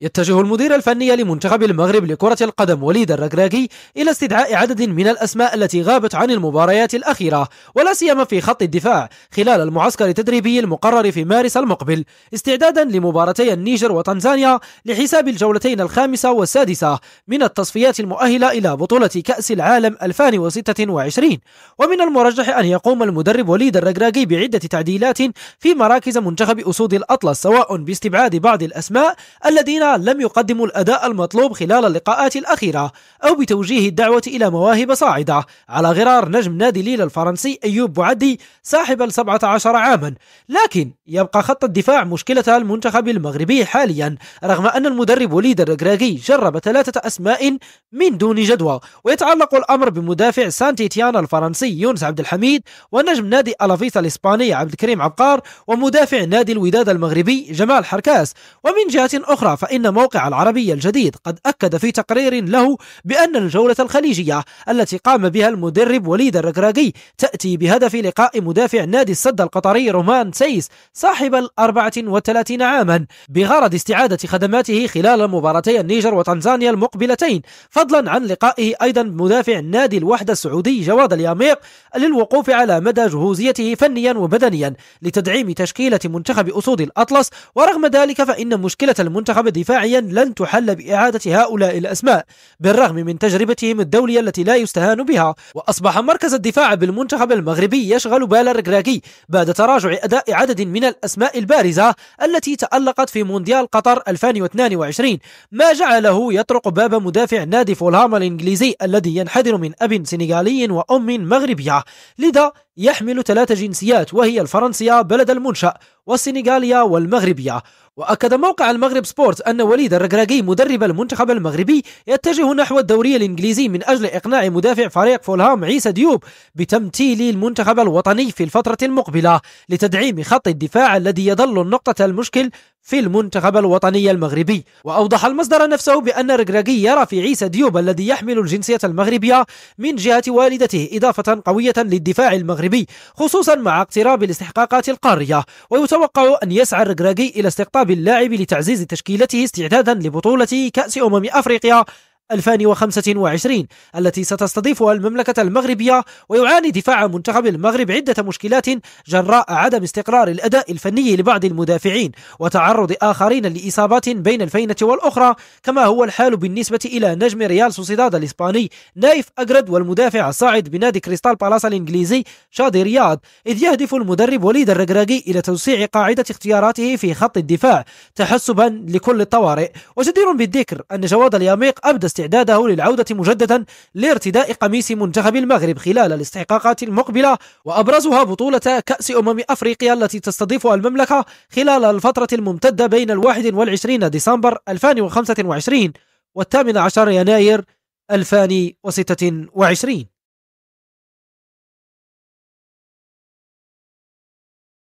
يتجه المدير الفني لمنتخب المغرب لكرة القدم وليد الركراكي إلى استدعاء عدد من الأسماء التي غابت عن المباريات الأخيرة، ولا سيما في خط الدفاع، خلال المعسكر التدريبي المقرر في مارس المقبل، استعدادا لمباراتي النيجر وتنزانيا لحساب الجولتين الخامسة والسادسة من التصفيات المؤهلة إلى بطولة كأس العالم 2026. ومن المرجح أن يقوم المدرب وليد الركراكي بعدة تعديلات في مراكز منتخب أسود الأطلس، سواء باستبعاد بعض الأسماء الذين لم يقدموا الأداء المطلوب خلال اللقاءات الأخيرة، أو بتوجيه الدعوة إلى مواهب صاعدة، على غرار نجم نادي ليل الفرنسي أيوب بوعدي صاحب 17 عاما. لكن يبقى خط الدفاع مشكلة المنتخب المغربي حاليا، رغم أن المدرب وليد الركراكي جرب 3 أسماء من دون جدوى، ويتعلق الأمر بمدافع سانت إتيان الفرنسي يونس عبد الحميد، ونجم نادي ألافيس الإسباني عبد الكريم عبقار، ومدافع نادي الوداد المغربي جمال حركاس. ومن جهة أخرى فإن موقع العربية الجديد قد أكد في تقرير له بأن الجولة الخليجية التي قام بها المدرب وليد الركراكي تأتي بهدف لقاء مدافع نادي السد القطري رومان سيس صاحب 34 عاما، بغرض استعادة خدماته خلال مباراتي النيجر وتنزانيا المقبلتين، فضلا عن لقائه أيضا مدافع نادي الوحدة السعودي جواد الياميق للوقوف على مدى جهوزيته فنيا وبدنيا لتدعيم تشكيلة منتخب أسود الأطلس. ورغم ذلك فإن مشكلة المنتخب دفاعيا لن تحل بإعادة هؤلاء الأسماء، بالرغم من تجربتهم الدولية التي لا يستهان بها. وأصبح مركز الدفاع بالمنتخب المغربي يشغل بال الركراكي بعد تراجع أداء عدد من الأسماء البارزة التي تألقت في مونديال قطر 2022، ما جعله يطرق باب مدافع نادي فولهام الإنجليزي الذي ينحدر من أب سنغالي وأم مغربية، لذا يحمل 3 جنسيات، وهي الفرنسية بلد المنشأ، والسنغالية، والمغربية. وأكد موقع المغرب سبورت أن وليد الركراكي مدرب المنتخب المغربي يتجه نحو الدوري الإنجليزي من أجل إقناع مدافع فريق فولهام عيسى ديوب بتمثيل المنتخب الوطني في الفترة المقبلة لتدعيم خط الدفاع الذي يظل النقطة المشكل في المنتخب الوطني المغربي. وأوضح المصدر نفسه بأن الركراكي يرى في عيسى ديوب الذي يحمل الجنسية المغربية من جهة والدته إضافة قوية للدفاع المغربي، خصوصا مع اقتراب الاستحقاقات القارية. ويتوقع أن يسعى الركراكي إلى استقطاب اللاعب لتعزيز تشكيلته استعدادا لبطولة كأس أفريقيا 2025 التي ستستضيفها المملكة المغربية. ويعاني دفاع منتخب المغرب عدة مشكلات جراء عدم استقرار الأداء الفني لبعض المدافعين، وتعرض آخرين لإصابات بين الفينة والأخرى، كما هو الحال بالنسبة إلى نجم ريال سوسيداد الإسباني نايف أجرد، والمدافع الصاعد بنادي كريستال بالاس الإنجليزي شادي رياض، إذ يهدف المدرب وليد الركراكي إلى توسيع قاعدة اختياراته في خط الدفاع تحسبا لكل الطوارئ. وجدير بالذكر أن جواد الياميق أبدى استعداده للعودة مجددا لارتداء قميص منتخب المغرب خلال الاستحقاقات المقبلة، وأبرزها بطولة كأس أفريقيا التي تستضيفها المملكة خلال الفترة الممتدة بين 21 ديسمبر 2025 و18 يناير 2026.